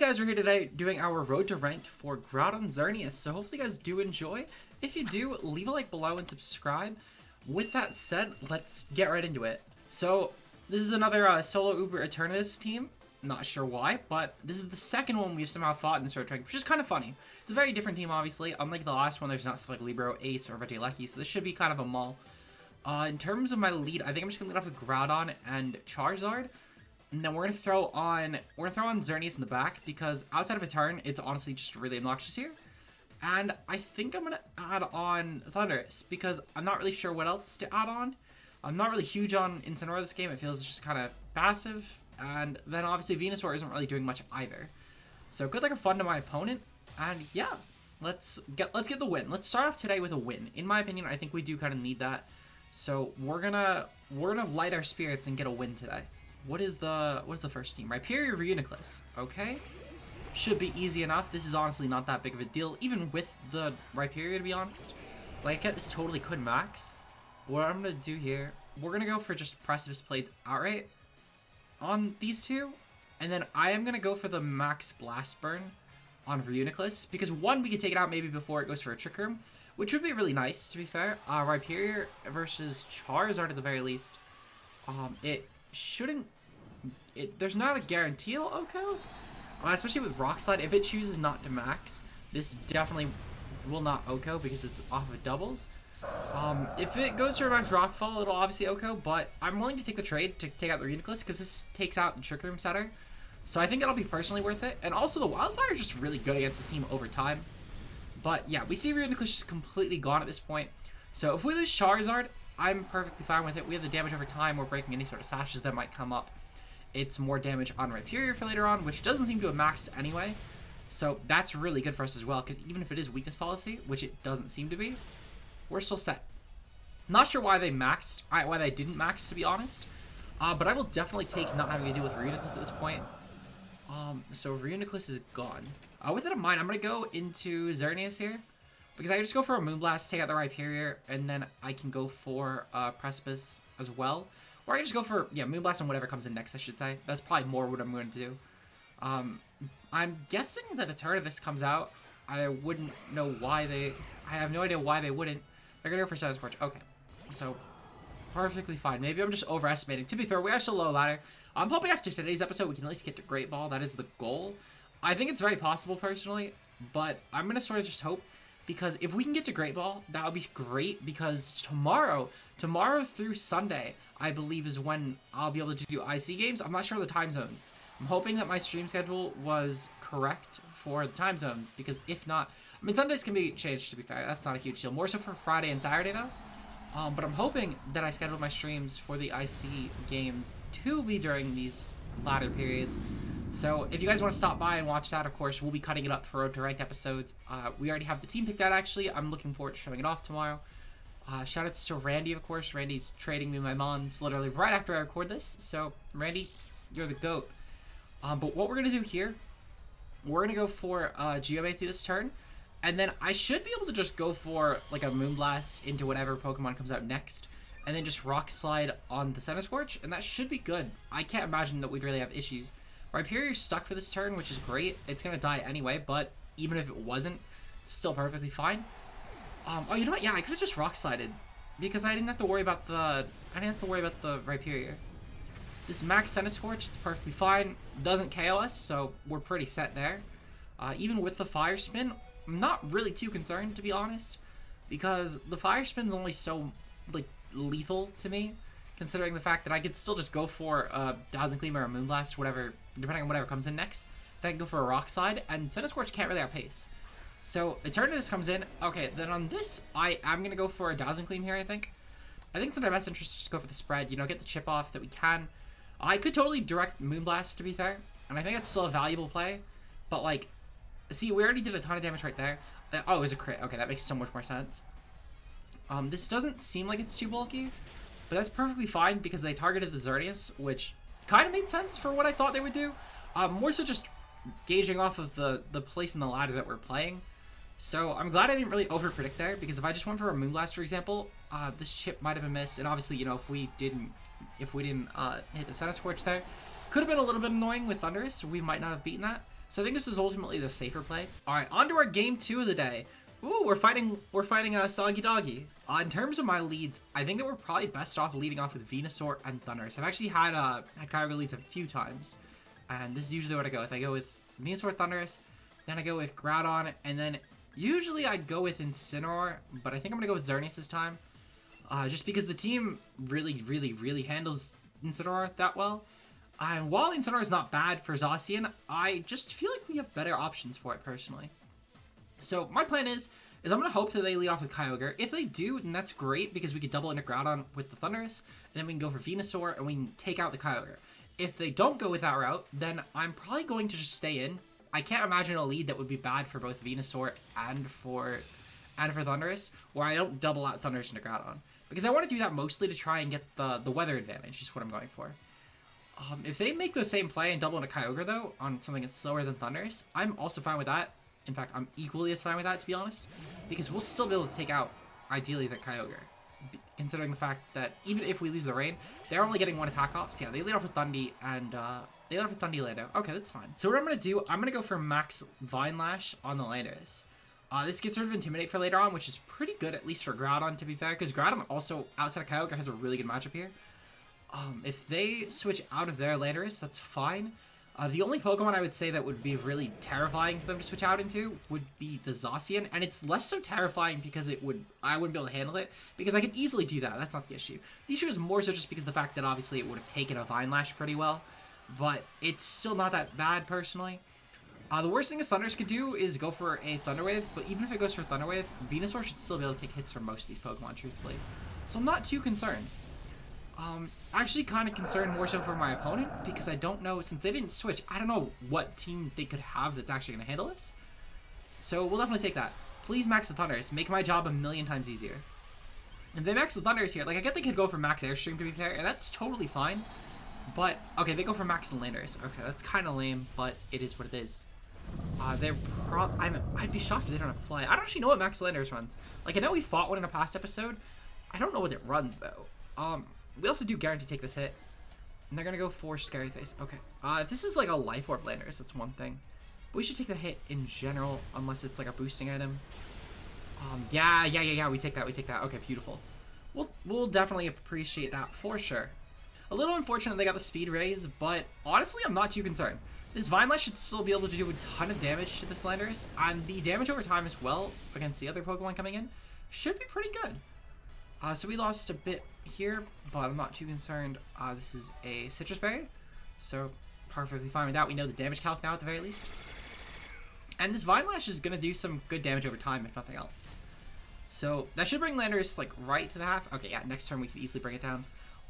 guys, we're here today doing our road to ranked for Groudon Xerneas, so hopefully you guys do enjoy. If you do, leave a like below and subscribe. With that said, let's get right into it. So, this is another solo Uber Eternatus team. Not sure why, but this is the second one we've somehow fought in this road to ranked, which is kind of funny. It's a very different team, obviously. Unlike the last one, there's not stuff like Libero, Ace, or Regieleki, so this should be kind of a mull. In terms of my lead, I think I'm just gonna lead off with Groudon and Charizard. And then we're gonna throw on Xerneas in the back because outside of a turn, it's honestly just really obnoxious here. And I think I'm gonna add on Thundurus because I'm not really sure what else to add on. I'm not really huge on Incineroar this game. It feels just kind of passive. And then obviously Venusaur isn't really doing much either. So good luck or fun to my opponent. And yeah, let's get the win. Let's start off today with a win. In my opinion, I think we do kind of need that. So we're gonna light our spirits and get a win today. What is the first team? Rhyperior Reuniclus. Okay. Should be easy enough. This is honestly not that big of a deal, even with the Rhyperior, to be honest. Like, I get this totally could max. What I'm gonna do here, we're gonna go for just Precipice Blades outright on these two. And then I am gonna go for the max Blast Burn on Reuniclus. Because one, we can take it out maybe before it goes for a Trick Room, which would be really nice, to be fair. Rhyperior versus Charizard at the very least. There's not a guarantee it'll OHKO, especially with Rock Slide. If it chooses not to max, this definitely will not OHKO because it's off of doubles. If it goes for a max Rockfall, it'll obviously OHKO, but I'm willing to take the trade to take out the Reuniclus because this takes out the Trick Room setter. So I think that'll be personally worth it. And also the Wildfire is just really good against this team over time. But yeah, we see Reuniclus just completely gone at this point. So if we lose Charizard, I'm perfectly fine with it. We have the damage over time. We're breaking any sort of sashes that might come up. It's more damage on Rhyperior for later on, which doesn't seem to have maxed anyway. So that's really good for us as well, because even if it is weakness policy, which it doesn't seem to be, we're still set. Not sure why they didn't max, to be honest. But I will definitely take not having to deal with Reuniclus at this point. So Reuniclus is gone. With that in mind, I'm going to go into Xerneas here. Because I can just go for a Moonblast, take out the Rhyperior, and then I can go for Precipice as well. Or I can just go for, yeah, Moonblast and whatever comes in next, I should say. That's probably more what I'm going to do. I'm guessing that Eternatus comes out. I wouldn't know why I have no idea why they wouldn't. They're going to go for Status Scorch. Okay. So, perfectly fine. Maybe I'm just overestimating. To be fair, we are still low ladder. I'm hoping after today's episode we can at least get to Great Ball. That is the goal. I think it's very possible, personally. But I'm going to sort of just hope. Because if we can get to Great Ball, that would be great. Because tomorrow through Sunday, I believe is when I'll be able to do IC games. I'm not sure of the time zones. I'm hoping that my stream schedule was correct for the time zones. Because if not, I mean, Sundays can be changed, to be fair. That's not a huge deal. More so for Friday and Saturday, though. But I'm hoping that I scheduled my streams for the IC games to be during these latter periods. So if you guys want to stop by and watch that, of course, we'll be cutting it up for Road to Ranked episodes. We already have the team picked out, actually. I'm looking forward to showing it off tomorrow. Shoutouts to Randy, of course. Randy's trading me my mons literally right after I record this. So, Randy, you're the GOAT. But what we're going to do here, we're going to go for Geomancy this turn. And then I should be able to just go for like a Moonblast into whatever Pokemon comes out next. And then just Rock Slide on the Center Scorch. And that should be good. I can't imagine that we'd really have issues. Rhyperior's stuck for this turn, which is great. It's going to die anyway, but even if it wasn't, it's still perfectly fine. Oh, you know what? Yeah, I could have just Rock Slided because I didn't have to worry about the Rhyperior. This max Center Scorch, it's perfectly fine. Doesn't KO us, so we're pretty set there. Even with the Fire Spin, I'm not really too concerned, to be honest, because the Fire Spin's only so like lethal to me, considering the fact that I could still just go for a Dazzling Gleam or a Moonblast, whatever, depending on whatever comes in next. Then I can go for a Rock Slide, and Center Scorch can't really outpace. So Eternatus comes in. Okay, then on this, I am going to go for a Dazzling Gleam here, I think. I think it's in our best interest to just go for the spread, you know, get the chip off that we can. I could totally direct Moonblast, to be fair, and I think that's still a valuable play. But, like, see, we already did a ton of damage right there. Oh, it was a crit. Okay, that makes so much more sense. This doesn't seem like it's too bulky. But that's perfectly fine because they targeted the Xerneas, which kind of made sense for what I thought they would do. More so just gauging off of the place in the ladder that we're playing. So I'm glad I didn't really over-predict there, because if I just went for a Moonblast, for example, this chip might have been missed. And obviously, you know, if we didn't hit the Center Scorch there, could have been a little bit annoying with Thundurus. We might not have beaten that. So I think this is ultimately the safer play. All right, on to our game 2 of the day. Ooh, we're fighting SoggyDoggy. In terms of my leads, I think that we're probably best off leading off with Venusaur and Thundurus. I've actually had Kyogre leads a few times, and this is usually what I go with. I go with Venusaur, Thundurus, then I go with Groudon, and then usually I go with Incineroar, but I think I'm gonna go with Xerneas this time, just because the team really handles Incineroar that well. And while Incineroar is not bad for Zacian, I just feel like we have better options for it personally. So my plan is I'm going to hope that they lead off with Kyogre. If they do, then that's great because we could double into Groudon with the Thundurus, and then we can go for Venusaur, and we can take out the Kyogre. If they don't go with that route, then I'm probably going to just stay in. I can't imagine a lead that would be bad for both Venusaur and for Thundurus, where I don't double out Thundurus into Groudon. Because I want to do that mostly to try and get the weather advantage, is what I'm going for. If they make the same play and double into Kyogre, though, on something that's slower than Thundurus, I'm also fine with that. In fact, I'm equally as fine with that, to be honest, because we'll still be able to take out, ideally, the Kyogre, considering the fact that even if we lose the rain, they're only getting one attack off. So yeah, they lead off with Thundy, and they lead off with Thundy Lando. Okay, that's fine. So what I'm going to do, I'm going to go for Max Vine Lash on the Landorus. This gets rid of Intimidate for later on, which is pretty good, at least for Groudon, to be fair, because Groudon also, outside of Kyogre, has a really good matchup here. If they switch out of their Landorus, that's fine. The only Pokemon I would say that would be really terrifying for them to switch out into would be the Zacian, and it's less so terrifying because I wouldn't be able to handle it, because I could easily do that. That's not the issue. The issue is more so just because of the fact that obviously it would have taken a Vine Lash pretty well, but it's still not that bad personally. The worst thing a Thundurus could do is go for a Thunder Wave, but even if it goes for Thunder Wave, Venusaur should still be able to take hits from most of these Pokemon, truthfully. So I'm not too concerned. Actually kind of concerned more so for my opponent, because I don't know, since they didn't switch, I don't know what team they could have that's actually going to handle this. So we'll definitely take that. Please max the Thundurus, make my job a million times easier. If they max the Thundurus here, like I get they could go for max Airstream to be fair, and that's totally fine. But, okay, they go for max and Landorus. Okay, that's kind of lame, but it is what it is. I'd be shocked if they don't have Fly. I don't actually know what max Landorus runs. Like, I know we fought one in a past episode. I don't know what it runs, though. We also do guarantee take this hit. And they're going to go for Scary Face. Okay. If this is like a Life Orb Landorus, that's one thing. But we should take the hit in general, unless it's like a boosting item. Yeah, we take that, Okay, beautiful. We'll definitely appreciate that for sure. A little unfortunate they got the speed raise, but honestly, I'm not too concerned. This Vine Lash should still be able to do a ton of damage to this Landorus, and the damage over time as well, against the other Pokemon coming in, should be pretty good. So we lost a bit here, but I'm not too concerned. This is a Citrus Berry, so perfectly fine with that. We know the damage calc now at the very least. And this Vine Lash is going to do some good damage over time, if nothing else. So that should bring Landorus like right to the half. Okay, yeah, next turn we can easily bring it down.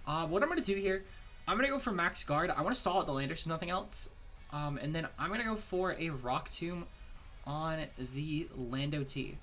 What I'm going to do here, I'm going to go for Max Guard. I want to stall at the Landorus, if nothing else. And then I'm going to go for a Rock Tomb on the Lando T,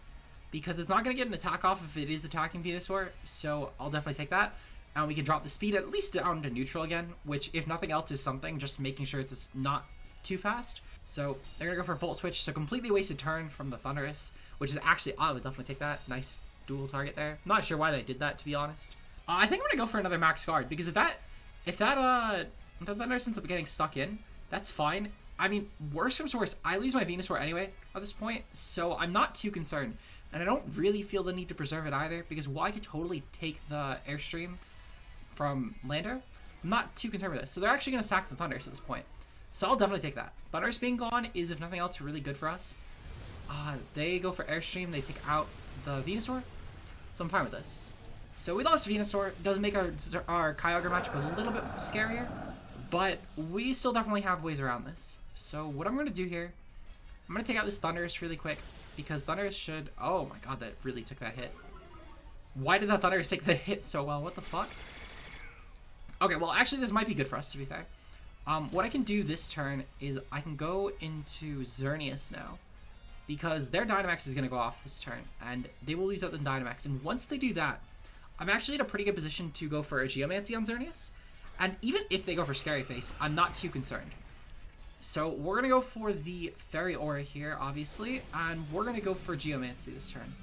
because it's not going to get an attack off if it is attacking Venusaur, so I'll definitely take that. And we can drop the speed at least down to neutral again, which, if nothing else, is something, just making sure it's not too fast. So they're going to go for a Volt Switch, so completely wasted turn from the Thundurus, which is actually, I would definitely take that. Nice dual target there. Not sure why they did that, to be honest. I think I'm going to go for another Max Guard, because if the Thundurus ends up getting stuck in, that's fine. I mean, worst comes to worst, I lose my Venusaur anyway at this point, so I'm not too concerned. And I don't really feel the need to preserve it either, because while I could totally take the Airstream from Lander, I'm not too concerned with this. So they're actually going to sack the Thundurus at this point. So I'll definitely take that. Thundurus being gone is, if nothing else, really good for us. They go for Airstream, they take out the Venusaur, so I'm fine with this. So we lost Venusaur, doesn't make our Kyogre matchup a little bit scarier, but we still definitely have ways around this. So what I'm going to do here, I'm going to take out this Thundurus really quick, because Thundurus should... Oh my god, that really took that hit. Why did that Thundurus take the hit so well? What the fuck? Okay, well, actually, this might be good for us, to be fair. What I can do this turn is I can go into Xerneas now, because their Dynamax is going to go off this turn, and they will lose out the Dynamax. And once they do that, I'm actually in a pretty good position to go for a Geomancy on Xerneas. And even if they go for Scary Face, I'm not too concerned. So we're going to go for the Fairy Aura here, obviously, and we're going to go for Geomancy this turn.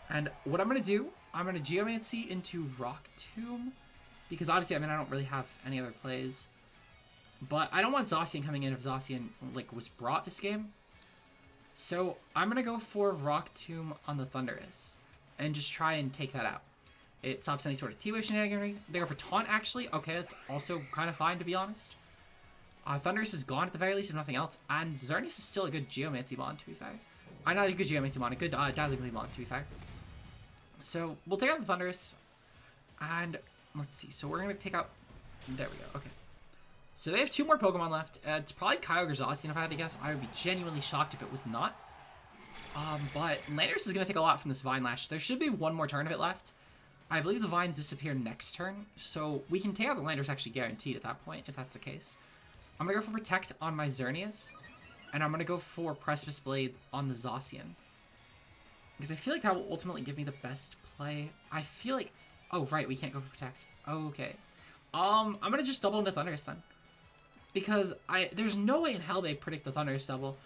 And what I'm going to do, I'm going to Geomancy into Rock Tomb, because obviously, I mean, I don't really have any other plays. But I don't want Zacian coming in if Zacian, like, was brought this game. So I'm going to go for Rock Tomb on the Thundurus and just try and take that out. It stops any sort of T-Wave shenaniganry. They go for Taunt, actually. Okay, that's also kind of fine, to be honest. Thundurus is gone at the very least, if nothing else. And Xerneas is still a good Geomancy Mon, to be fair. Not a good Geomancy Mon, a good Dazzling Gleam Mon, to be fair. So we'll take out the Thundurus. And let's see. So we're going to take out... There we go. Okay. So they have 2 more Pokemon left. It's probably Kyogre Zacian, if I had to guess. I would be genuinely shocked if it was not. But Landorus is going to take a lot from this Vine Lash. There should be 1 more turn of it left. I believe the Vines disappear next turn, so we can take out the Landorus actually guaranteed at that point, if that's the case. I'm going to go for Protect on my Xerneas, and I'm going to go for Precipice Blades on the Zacian. Because I feel like that will ultimately give me the best play. I feel like... Oh, right, we can't go for Protect. Okay. I'm going to just double into Thundurus then. Because there's no way in hell they predict the Thundurus double.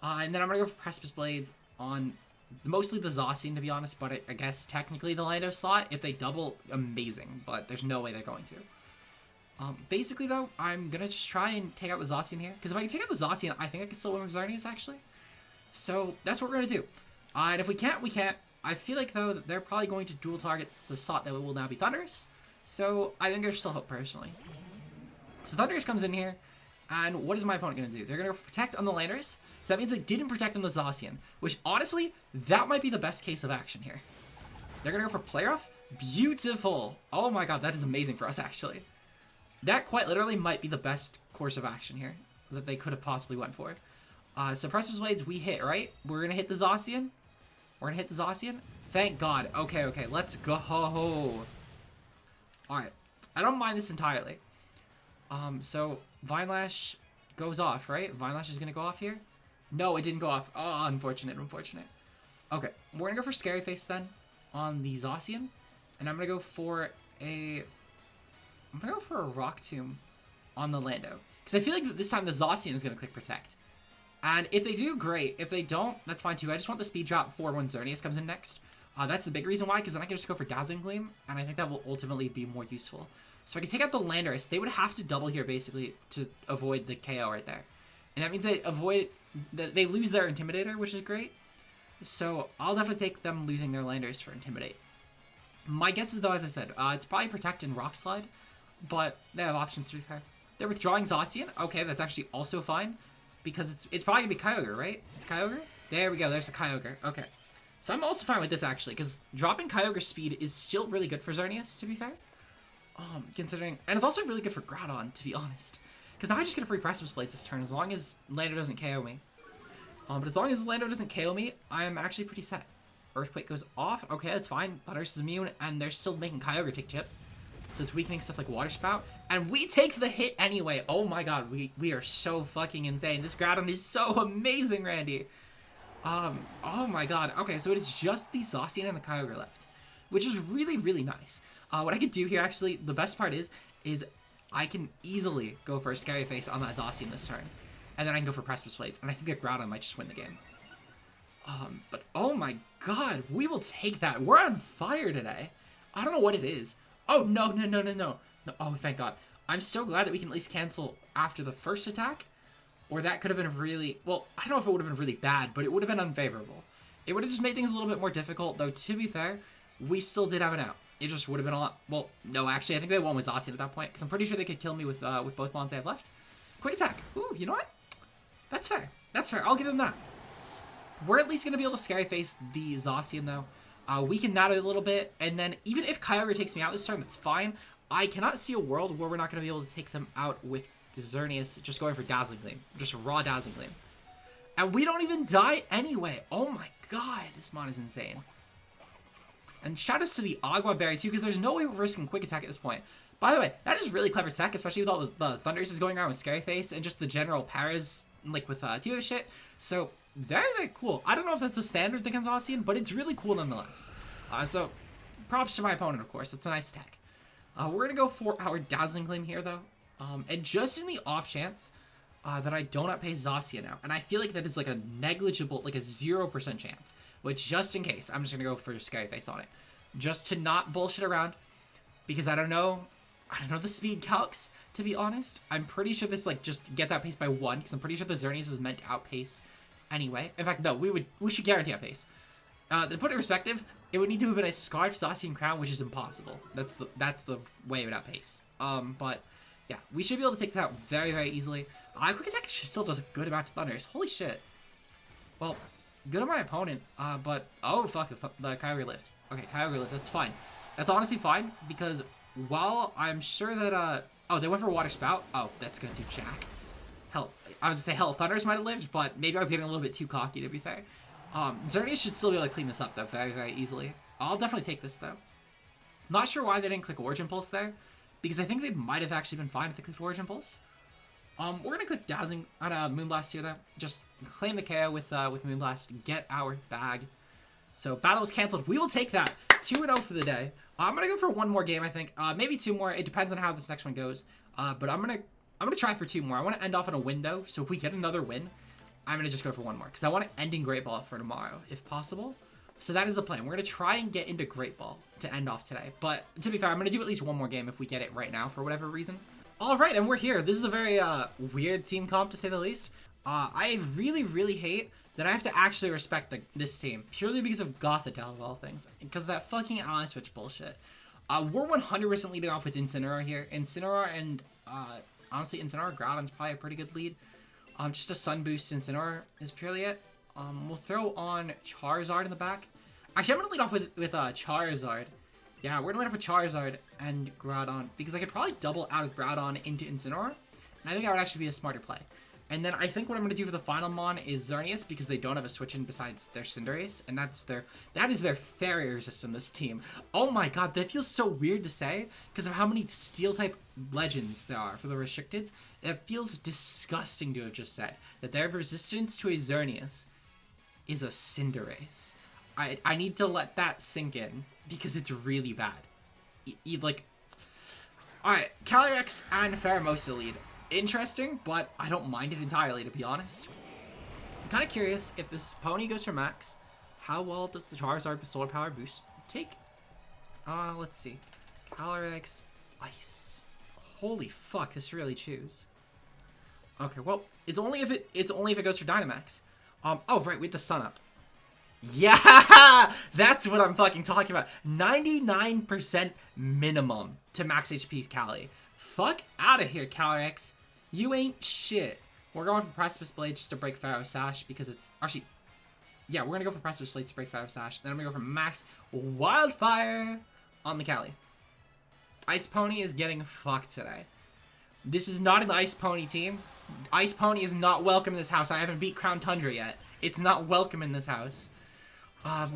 And then I'm going to go for Precipice Blades on... Mostly the Zacian, to be honest, but I guess technically the Lando slot. If they double, amazing, but there's no way they're going to. Basically, though, I'm going to just try and take out the Zacian here. Because if I can take out the Zacian, I think I can still win with Xerneas, actually. So that's what we're going to do. And if we can't, we can't. I feel like, though, that they're probably going to dual target the slot that will now be Thundurus. So I think there's still hope, personally. So Thundurus comes in here. And what is my opponent going to do? They're going to go for Protect on the Landorus. So that means they didn't Protect on the Zacian. Which, honestly, that might be the best case of action here. They're going to go for Play Rough. Beautiful. Oh my god, that is amazing for us, actually. That quite literally might be the best course of action here that they could have possibly went for. So Precipice Blades, we hit, right? We're going to hit the Zacian. We're going to hit the Zacian. Thank god. Okay, okay. Let's go. Alright. I don't mind this entirely. So Vine Lash goes off, right? Vine Lash is going to go off here. No, it didn't go off. Oh, unfortunate, unfortunate. Okay, we're going to go for Scary Face then on the Zacian. And I'm going to go for a Rock Tomb on the Lando. Because I feel like this time the Zacian is going to click Protect. And if they do, great. If they don't, that's fine too. I just want the speed drop for when Xerneas comes in next. That's the big reason why, because then I can just go for Dazzling Gleam. And I think that will ultimately be more useful. So I can take out the Landorus. They would have to double here, basically, to avoid the KO right there. And that means they lose their Intimidator, which is great. So I'll definitely take them losing their Landorus for Intimidate. My guess is, though, as I said, it's probably Protect and Rock Slide. But they have options, to be fair. They're withdrawing Zacian. Okay, that's actually also fine. Because it's probably going to be Kyogre, right? It's Kyogre? There we go. There's a Kyogre. Okay. So I'm also fine with this, actually. Because dropping Kyogre's speed is still really good for Xerneas, to be fair. Considering... And it's also really good for Groudon, to be honest. Because now I just get a free Precipice Blades this turn, as long as Lando doesn't KO me. But as long as Lando doesn't KO me, I'm actually pretty set. Earthquake goes off. Okay, that's fine. Thundurus is immune, and they're still making Kyogre take chip. So it's weakening stuff like Water Spout. And we take the hit anyway. Oh my god, we are so fucking insane. This Groudon is so amazing, Randy. Oh my god. Okay, so it is just the Zacian and the Kyogre left. Which is really, really nice. What I could do here, actually, the best part is I can easily go for a Scary Face on that Zacian this turn. And then I can go for Precipice Blades. And I think that Groudon might just win the game. But oh my god, we will take that. We're on fire today. I don't know what it is. Oh, no. Oh, thank god. I'm so glad that we can at least cancel after the first attack. Or that could have been really... Well, I don't know if it would have been really bad, but it would have been unfavorable. It would have just made things a little bit more difficult, though, to be fair, we still did have an out. It just would have been a lot... Well, no, actually, I think they won with Zacian at that point, because I'm pretty sure they could kill me with both Mons they have left. Quick attack. Ooh, you know what? That's fair. That's fair. I'll give them that. We're at least going to be able to Scary Face the Zacian, though. Weaken that a little bit, and then even if Kyogre takes me out this turn, that's fine. I cannot see a world where we're not going to be able to take them out with Xerneas just going for Dazzling Gleam. Just raw Dazzling Gleam. And we don't even die anyway. Oh my god, this mon is insane. And shoutouts to the Agua Berry too, because there's no way we're risking Quick Attack at this point. By the way, that is really clever tech, especially with all the Thundurus is going around with Scary Face and just the general paras, like with T-Wave shit. So, very, very cool. I don't know if that's a standard thing on Zacian, but it's really cool nonetheless. So, props to my opponent, of course. It's a nice tech. We're going to go for our Dazzling Gleam here, though. And just in the off chance that I do not pay Zacian out, and I feel like that is like a negligible, like a 0% chance, which just in case, I'm just going to go for Scary Face on it. Just to not bullshit around, because I don't know I don't know the speed calcs, to be honest. I'm pretty sure this, like, just gets outpaced by 1, because I'm pretty sure the Xerneas was meant to outpace anyway. In fact, no, we should guarantee outpace. To put it in perspective, it would need to have been a Scarf Zacian-Crowned, which is impossible. That's the way it would outpace. But, yeah, we should be able to take this out very, very easily. Quick Attack still does a good amount of Thunders. Holy shit. Well, good on my opponent, but, oh, fuck, the Kyogre lift. Okay, Kyogre lift, that's fine. That's honestly fine, because while I'm sure that, oh, they went for Water Spout? Oh, that's gonna do jack. Hell, I was gonna say, hell, Thunders might have lived, but maybe I was getting a little bit too cocky, to be fair. Xerneas should still be able to clean this up, though, very, very easily. I'll definitely take this, though. Not sure why they didn't click Origin Pulse there, because I think they might have actually been fine if they clicked Origin Pulse. We're gonna click Dazzling on Moonblast here, though. Just claim the KO with Moonblast, get our bag. So, battle was canceled. We will take that. 2-0 for the day. I'm gonna go for one more game, I think. Maybe 2 more. It depends on how this next one goes. But I'm gonna try for 2 more. I want to end off on a win, though. So if we get another win, I'm gonna just go for 1 more, because I want to end in Great Ball for tomorrow, if possible. So that is the plan. We're gonna try and get into Great Ball to end off today. But to be fair, I'm gonna do at least 1 more game if we get it right now for whatever reason. All right, and we're here. This is a very weird team comp, to say the least. I really, really hate that I have to actually respect this team, purely because of Gothitelle of all things, because of that fucking ally switch bullshit. We're 100% leading off with Incineroar here. Incineroar and, honestly, Incineroar Groudon's probably a pretty good lead. Just a Sun Boost Incineroar is purely it. We'll throw on Charizard in the back. Actually, I'm going to lead off with Charizard. Yeah, we're going to lead off with Charizard and Groudon, because I could probably double out of Groudon into Incineroar, and I think that would actually be a smarter play. And then I think what I'm going to do for the final Mon is Xerneas, because they don't have a switch in besides their Cinderace, and that is their Farrier system, this team. Oh my god, that feels so weird to say, because of how many Steel-type legends there are for the Restricteds. It feels disgusting to have just said that their resistance to a Xerneas is a Cinderace. I need to let that sink in, because it's really bad. Like, alright, Calyrex and Pheromosa lead. Interesting, but I don't mind it entirely, to be honest. I'm kind of curious, if this pony goes for max, how well does the Charizard Solar Power boost take? Let's see. Calyrex-Ice. Holy fuck, this really chews. Okay, well, it's only if it goes for Dynamax. Oh right, with the sun up. Yeah, that's what I'm fucking talking about. 99% minimum to max HP Cali. Fuck out of here, Calyrex. You ain't shit. We're going for Precipice Blade just to break Pharaoh Sash, because it's... Actually, yeah, we're going to go for Precipice Blade to break Pharaoh Sash. Then I'm going to go for Max Wildfire on the Cali. Ice Pony is getting fucked today. This is not an Ice Pony team. Ice Pony is not welcome in this house. I haven't beat Crown Tundra yet. It's not welcome in this house.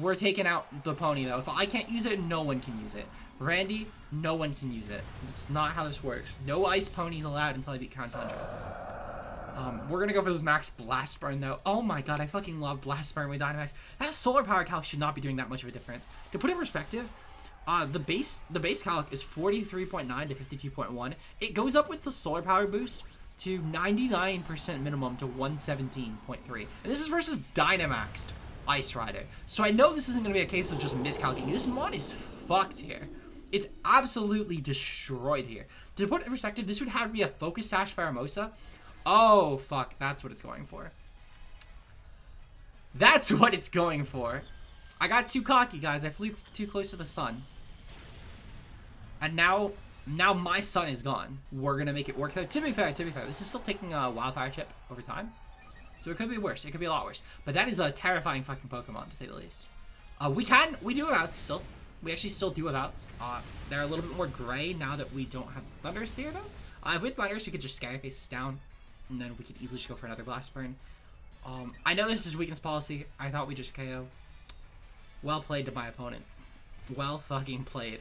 We're taking out the Pony, though. If I can't use it, no one can use it. Randy, no one can use it. That's not how this works. No Ice Ponies allowed until I beat Crown Tundra. We're gonna go for this Max Blast Burn, though. Oh my god, I fucking love Blast Burn with Dynamax. That Solar Power Calc should not be doing that much of a difference. To put it in perspective, the base calc is 43.9 to 52.1. It goes up with the Solar Power boost to 99% minimum to 117.3. And this is versus Dynamaxed Ice Rider. So I know this isn't going to be a case of just miscalculating. This mod is fucked here. It's absolutely destroyed here. To put it in perspective, this would have to be a Focus Sash Pheromosa. Oh, fuck. That's what it's going for. That's what it's going for. I got too cocky, guys. I flew too close to the sun. And now my sun is gone. We're going to make it work, though. To be fair, this is still taking a Wildfire chip over time. So it could be worse. It could be a lot worse. But that is a terrifying fucking Pokemon, to say the least. We do have outs still. We actually still do have outs. They're a little bit more gray now that we don't have Thundurus there, though. If we had Thundurus, we could just Scary Faces down. And then we could easily just go for another Blast Burn. I know this is weakness policy. I thought we just KO. Well played to my opponent. Well fucking played.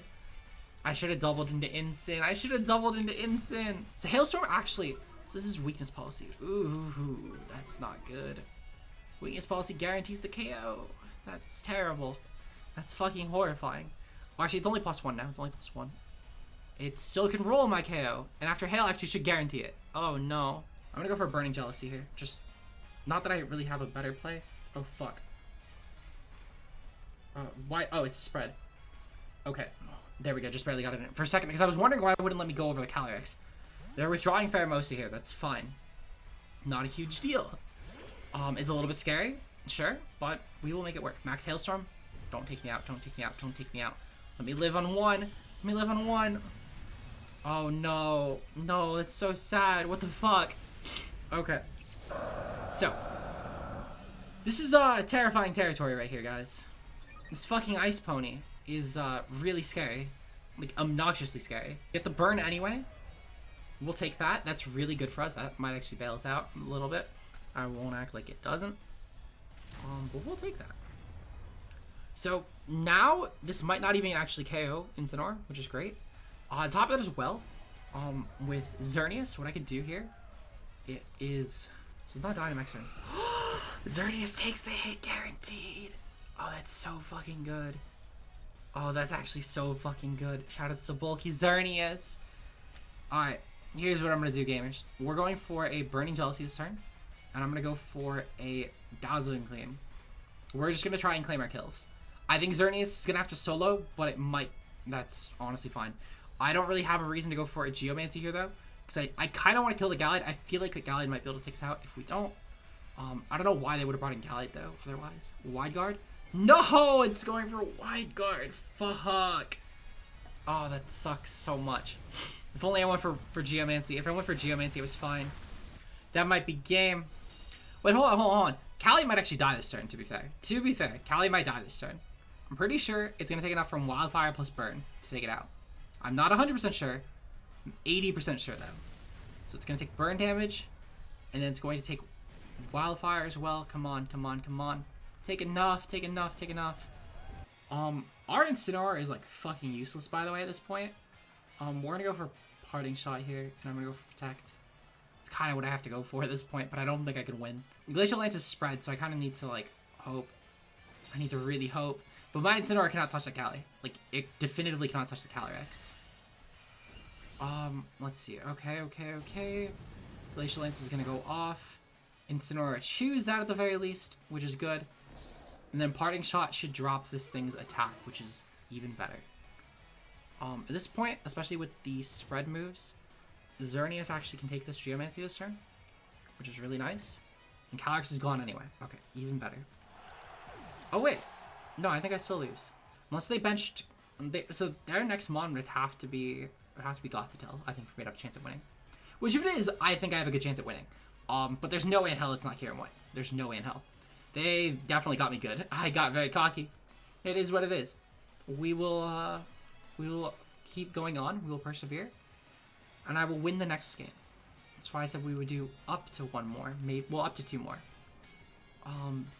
I should have doubled into Incin. I should have doubled into Incin. So Hailstorm actually... So this is weakness policy. Ooh, that's not good. Weakness policy guarantees the KO. That's terrible. That's fucking horrifying. Well, actually, it's only +1 now. It's only +1. It still can roll my KO. And after Hail, actually should guarantee it. Oh, no. I'm gonna go for Burning Jealousy here. Just... Not that I really have a better play. Oh, fuck. Why? Oh, it's spread. Okay. There we go. Just barely got it in for a second because I was wondering why it wouldn't let me go over the Calyrex. They're withdrawing Pheromosa here. That's fine. Not a huge deal. It's a little bit scary, sure, but we will make it work. Max Hailstorm. Don't take me out. Don't take me out. Don't take me out. Let me live on one. Let me live on one. Oh, no. No, that's so sad. What the fuck? Okay. So. This is terrifying territory right here, guys. This fucking ice pony is really scary. Like, obnoxiously scary. Get the burn anyway. We'll take that. That's really good for us. That might actually bail us out a little bit. I won't act like it doesn't. But we'll take that. So now this might not even actually KO Incineroar, which is great. On top of that as well, with Xerneas, what I could do here, it is, so it's not Dynamax Xerneas. Xerneas takes the hit guaranteed. Oh, that's so fucking good. Oh, that's actually so fucking good. Shoutouts to bulky Xerneas. Alright, here's what I'm going to do, gamers. We're going for a Burning Jealousy this turn, and I'm going to go for a Dazzling Gleam. We're just going to try and claim our kills. I think Xerneas is going to have to solo, but it might. That's honestly fine. I don't really have a reason to go for a Geomancy here, though, because I kind of want to kill the Gallade. I feel like the Gallade might be able to take us out if we don't. I don't know why they would have brought in Gallade, though, otherwise. Wide Guard? No! It's going for Wide Guard. Fuck. Oh, that sucks so much. If only I went for Geomancy. If I went for Geomancy, it was fine. That might be game. Wait, hold on. Callie might actually die this turn, to be fair. To be fair, Callie might die this turn. I'm pretty sure it's going to take enough from Wildfire plus Burn to take it out. I'm not 100% sure. I'm 80% sure, though. So it's going to take Burn damage, and then it's going to take Wildfire as well. Come on, come on, come on. Take enough, take enough, take enough. Our Incineroar is, like, fucking useless, by the way, at this point. We're going to go for Parting Shot here, and I'm going to go for Protect. It's kind of what I have to go for at this point, but I don't think I could win. Glacial Lance is spread, so I kind of need to, like, hope. I need to really hope. But my Incineroar cannot touch the Cali. Like, it definitively cannot touch the Calyrex. Let's see. Okay. Glacial Lance is going to go off. Incineroar chews that at the very least, which is good. And then Parting Shot should drop this thing's attack, which is even better. At this point, especially with the spread moves, Xerneas actually can take this Geomancy this turn, which is really nice. And Calyrex is gone anyway. Okay, even better. Oh, wait. No, I think I still lose. Unless they benched... so their next mon would have to be Gothitelle, I think, for me to have a chance at winning. Which, if it is, I think I have a good chance at winning. But there's no way in hell it's not Kyurem-White. There's no way in hell. They definitely got me good. I got very cocky. It is what it is. We will keep going on. We will persevere. And I will win the next game. That's why I said we would do up to one more. Maybe, well, up to two more.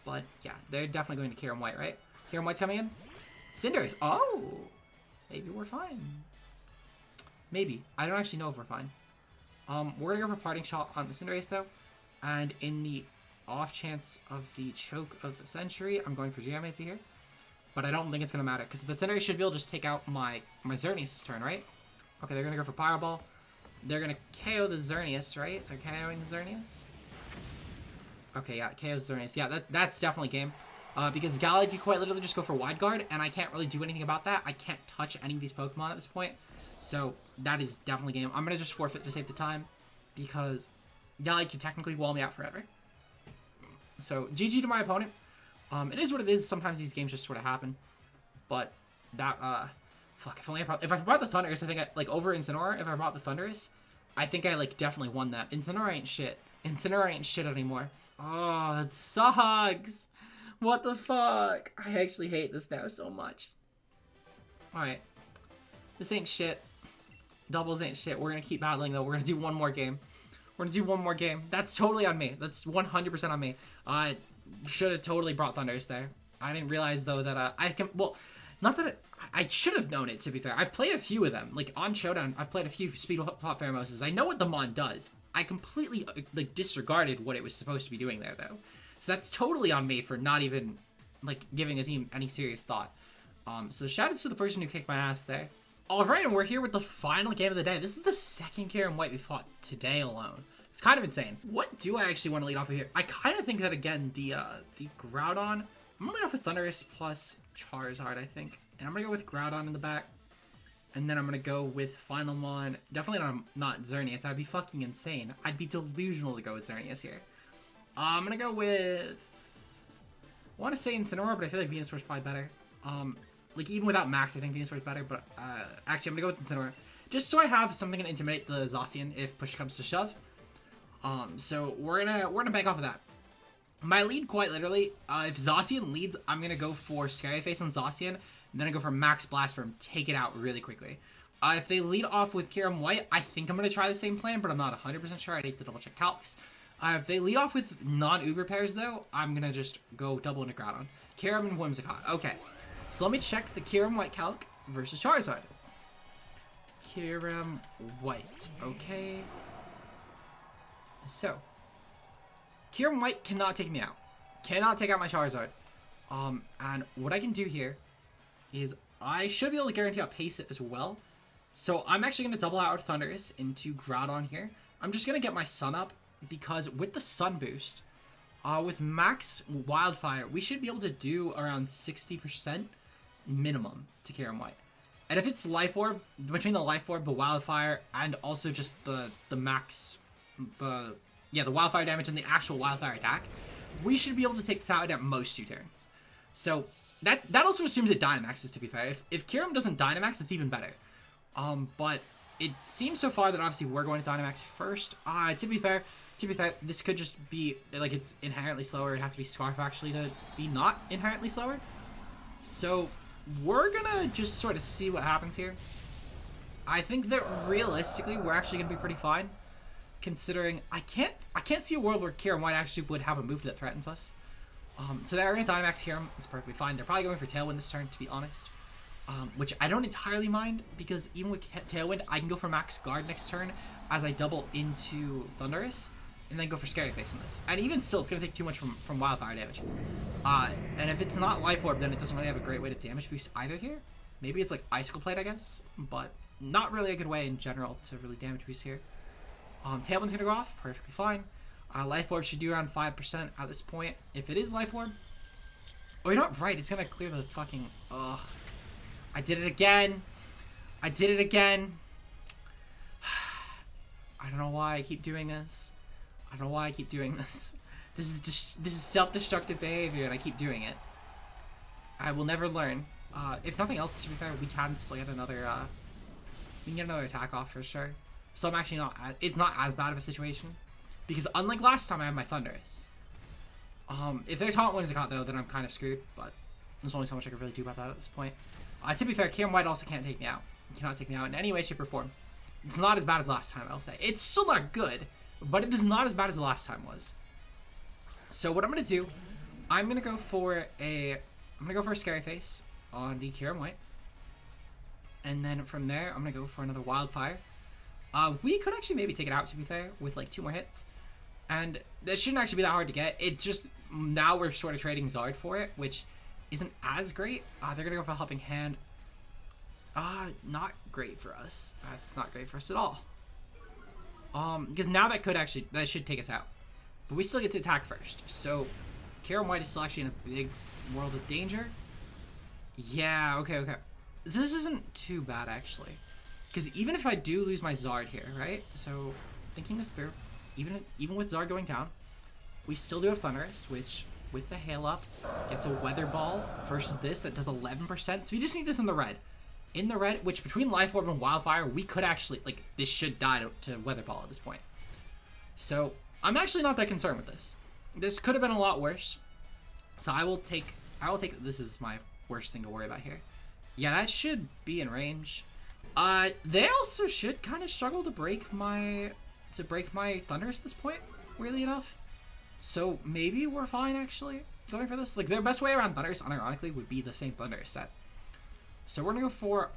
But yeah, they're definitely going to Kyurem-White, right? Kyurem-White's coming in? Cinderace. Oh! Maybe we're fine. Maybe. I don't actually know if we're fine. We're going to go for Parting Shot on the Cinderace, though. And in the off chance of the choke of the century, I'm going for Geomancy here. But I don't think it's going to matter, because the Cinderace should be able to just take out my Xerneas' turn, right? Okay, they're going to go for Pyro Ball. They're going to KO the Xerneas, right? They're KOing the Xerneas. Okay, yeah, KO Xerneas. Yeah, that's definitely game. Because Gallade could quite literally just go for Wide Guard, and I can't really do anything about that. I can't touch any of these Pokemon at this point. So, that is definitely game. I'm going to just forfeit to save the time, because Gallade could technically wall me out forever. So, GG to my opponent. It is what it is. Sometimes these games just sort of happen. But, that, fuck, if I brought the Thundurus, I think like, over Incineroar, if I brought the Thundurus, I think I, like, definitely won that. Incineroar ain't shit. Incineroar ain't shit anymore. Oh, that sucks. What the fuck? I actually hate this now so much. Alright. This ain't shit. Doubles ain't shit. We're gonna keep battling, though. We're gonna do one more game. We're gonna do one more game. That's totally on me. That's 100% on me. I should have totally brought Thundurus there. I didn't realize, though, that I can... Well, not that I should have known it, to be fair. I've played a few of them. Like, on Showdown, I've played a few Speed Pop Pheromoses. I know what the Mon does. I completely, like, disregarded what it was supposed to be doing there, though. So that's totally on me for not even, like, giving the team any serious thought. So shoutouts to the person who kicked my ass there. Alright, and we're here with the final game of the day. This is the second Kyurem-White we fought today alone. It's kind of insane. What do I actually want to lead off of here? I kind of think that, again, the Groudon I'm gonna go for Thundurus plus Charizard, I think. And I'm gonna go with Groudon in the back. And then I'm gonna go with final one. Definitely not Xerneas. That'd be fucking insane. I'd be delusional to go with Xerneas here. I'm gonna go with... I want to say Incineroar, but I feel like Venusaur's probably better. Like, even without Max, I think Venusaur's better. But actually, I'm gonna go with Incineroar. Just so I have something to intimidate the Zacian if push comes to shove. So we're gonna bank off of that. My lead, quite literally, if Zacian leads, I'm gonna go for Scary Face on Zacian, and then I go for Max Blast for him, take it out really quickly. If they lead off with Kyurem-White, I think I'm gonna try the same plan, but I'm not 100% sure. I'd hate to double check calcs. If they lead off with non-Uber pairs, though, I'm gonna just go double into Groudon. Kyurem and Whimsicott. Okay, so let me check the Kyurem-White calc versus Charizard. Kyurem-White. Okay. So, Kyurem-White cannot take me out. Cannot take out my Charizard. And what I can do here is I should be able to guarantee I'll pace it as well. So I'm actually going to double out Thundurus into Groudon here. I'm just going to get my Sun up because with the Sun boost, with Max Wildfire, we should be able to do around 60% minimum to Kyurem-White. And if it's Life Orb, between the Life Orb, the Wildfire, and also just the Max... the Wildfire damage and the actual Wildfire attack, we should be able to take this out at most 2 turns. So that also assumes it Dynamaxes, to be fair. If Kyurem doesn't Dynamax, it's even better. But it seems so far that obviously we're going to Dynamax first. To be fair, this could just be like it's inherently slower. It'd have to be Scarf actually to be not inherently slower. So we're gonna just sort of see what happens here. I think that realistically we're actually gonna be pretty fine. Considering I can't see a world where Kyurem-White actually would have a move that threatens us. So they're going to Dynamax Kyurem. It's perfectly fine. They're probably going for Tailwind this turn, to be honest. Which I don't entirely mind, because even with Tailwind, I can go for Max Guard next turn as I double into Thundurus, and then go for Scary Face in this. And even still, it's going to take too much from Wildfire damage. And if it's not Life Orb, then it doesn't really have a great way to damage boost either here. Maybe it's like Icicle Plate, I guess, but not really a good way in general to really damage boost here. Tailwind's gonna go off, perfectly fine. Life Orb should do around 5% at this point. If it is Life Orb... Oh, you're not right, it's gonna clear the fucking... Ugh. I did it again. I did it again. I don't know why I keep doing this. I don't know why I keep doing this. This is self-destructive behavior and I keep doing it. I will never learn. If nothing else, to be fair, we can still get another, we can get another attack off for sure. So I'm actually not, it's not as bad of a situation. Because unlike last time, I have my Thundurus. If they taunt Whimsicott though, then I'm kind of screwed. But there's only so much I can really do about that at this point. To be fair, Kyurem-White also can't take me out. He cannot take me out in any way, shape, or form. It's not as bad as last time, I'll say. It's still not good, but it is not as bad as the last time was. So what I'm going to do, I'm going to go for a Scary Face on the Kyurem-White. And then from there, I'm going to go for another Wildfire. We could actually maybe take it out, to be fair, with like 2 more hits. And that shouldn't actually be that hard to get. It's just now we're sort of trading Zard for it, which isn't as great. They're going to go for a Helping Hand. Not great for us. That's not great for us at all. Because now that should take us out. But we still get to attack first. So Kyurem-White is still actually in a big world of danger. Yeah, okay. This isn't too bad, actually. Because even if I do lose my Zard here, right? So, thinking this through, even with Zard going down, we still do have Thundurus, which, with the Hail Up, gets a Weather Ball versus this that does 11%. So we just need this in the red. In the red, which between Life Orb and Wildfire, we could actually, like, this should die to Weather Ball at this point. So, I'm actually not that concerned with this. This could have been a lot worse. So I will take, this is my worst thing to worry about here. Yeah, that should be in range. They also should kind of struggle to break my Thundurus at this point, weirdly enough. So maybe we're fine actually going for this. Like their best way around Thundurus, unironically, would be the same Thundurus set. So we're gonna go for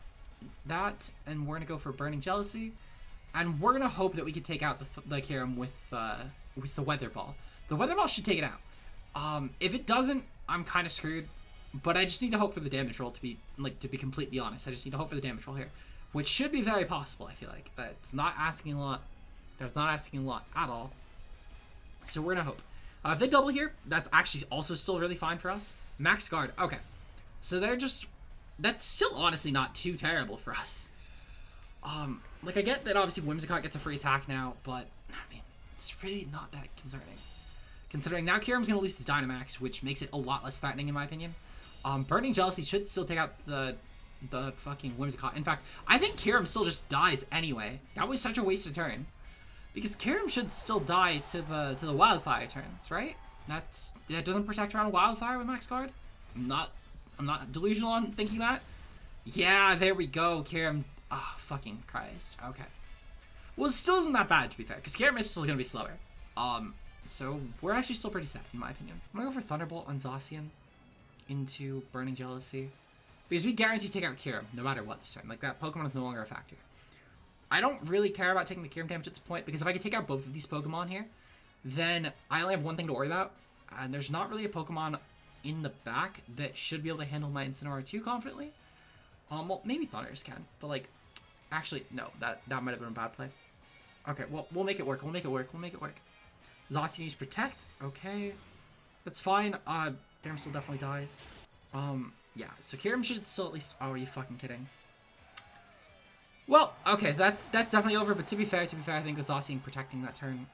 that, and we're gonna go for Burning Jealousy, and we're gonna hope that we can take out the Kyurem with the Weather Ball. The Weather Ball should take it out. If it doesn't, I'm kind of screwed. But I just need to hope for the damage roll to be completely honest. I just need to hope for the damage roll here, which should be very possible. I feel like it's not asking a lot. There's not asking a lot at all. So we're gonna hope. If they double here, that's actually also still really fine for us. Max guard. Okay. So they're just... That's still honestly not too terrible for us. Like, I get that obviously Whimsicott gets a free attack now, but, I mean, it's really not that concerning. Considering now Kyurem's going to lose his Dynamax, which makes it a lot less threatening in my opinion. Burning Jealousy should still take out the fucking Whimsicott. In fact, I think Kyurem still just dies anyway. That was such a wasted turn. Because Kyurem should still die to the Wildfire turns, right? That doesn't protect around Wildfire with Max Guard? I'm not delusional on thinking that. Yeah, there we go. Kyurem. Oh, fucking Christ. Okay. Well, it still isn't that bad, to be fair, because Kyurem is still going to be slower. So we're actually still pretty set, in my opinion. I'm going to go for Thunderbolt on Zacian into Burning Jealousy. Because we guarantee take out Kyurem, no matter what this turn. Like, that Pokemon is no longer a factor. I don't really care about taking the Kyurem damage at this point, because if I can take out both of these Pokemon here, then I only have one thing to worry about, and there's not really a Pokemon in the back that should be able to handle my Incineroar too confidently. Well, maybe Thundurus can, but like, actually, no, that might have been a bad play. Okay, well, we'll make it work, we'll make it work. Zacian used Protect, okay, that's fine. Kyurem still definitely dies. Yeah, so Kyurem should still at least, oh, are you fucking kidding? Well, okay, that's definitely over, but to be fair, I think the Zacian protecting that turn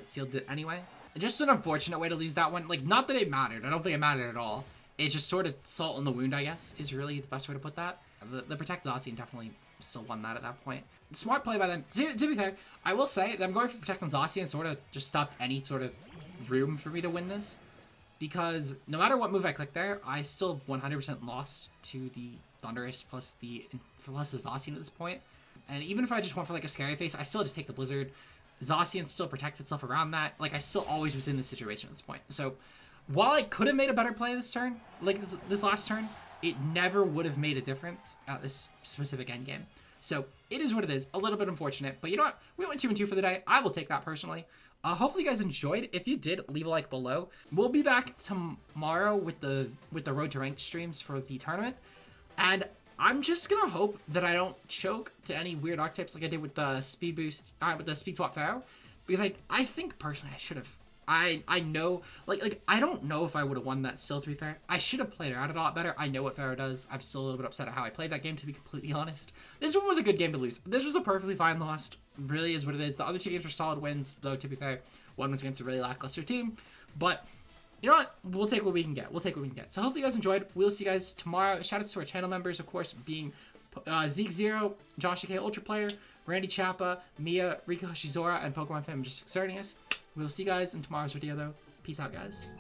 sealed it anyway. Just an unfortunate way to lose that one. Like, not that it mattered. I don't think it mattered at all. It's just sort of salt in the wound, I guess, is really the best way to put that. The Protect Zacian definitely still won that at that point. Smart play by them. To be fair, I will say that I'm going for Protect on Zacian sort of just stopped any sort of room for me to win this. Because no matter what move I click there, I still 100% lost to the Thundurus plus the Zacian at this point. And even if I just went for like a Scary Face, I still had to take the Blizzard. Zacian still protected itself around that. Like, I still always was in this situation at this point. So, while I could have made a better play this turn, like this last turn, it never would have made a difference at this specific endgame. So, it is what it is. A little bit unfortunate. But you know what? We went 2-2 for the day. I will take that personally. Hopefully you guys enjoyed. If you did, leave a like below. We'll be back tomorrow with the Road to Ranked streams for the tournament. And I'm just gonna hope that I don't choke to any weird archetypes like I did with the Speed Boost, with the Speed Swap Pharaoh, because I think personally I should have. I know, like I don't know if I would have won that still, to be fair. I should have played her out a lot better. I know what Pharaoh does. I'm still a little bit upset at how I played that game, to be completely honest. This one was a good game to lose. This was a perfectly fine loss. Really is what it is. The other two games were solid wins, though, to be fair. One was against a really lackluster team, but you know what? We'll take what we can get. So hopefully you guys enjoyed. We'll see you guys tomorrow. Shoutouts to our channel members, of course, being Zeke Zero, Josh K Ultra Player, Randy Chapa, Mia, Rika Hoshizora, and Pokemon Fam just exerting us. We'll see you guys in tomorrow's video, though. Peace out, guys.